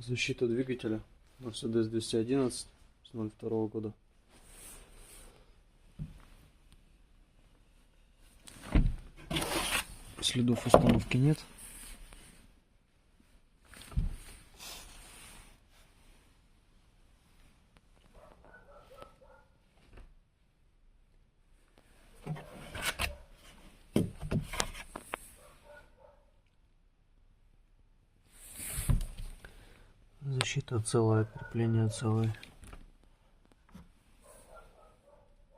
Защита двигателя Mercedes 211 с 02 года. Следов установки нет. Защита целая, крепление целое.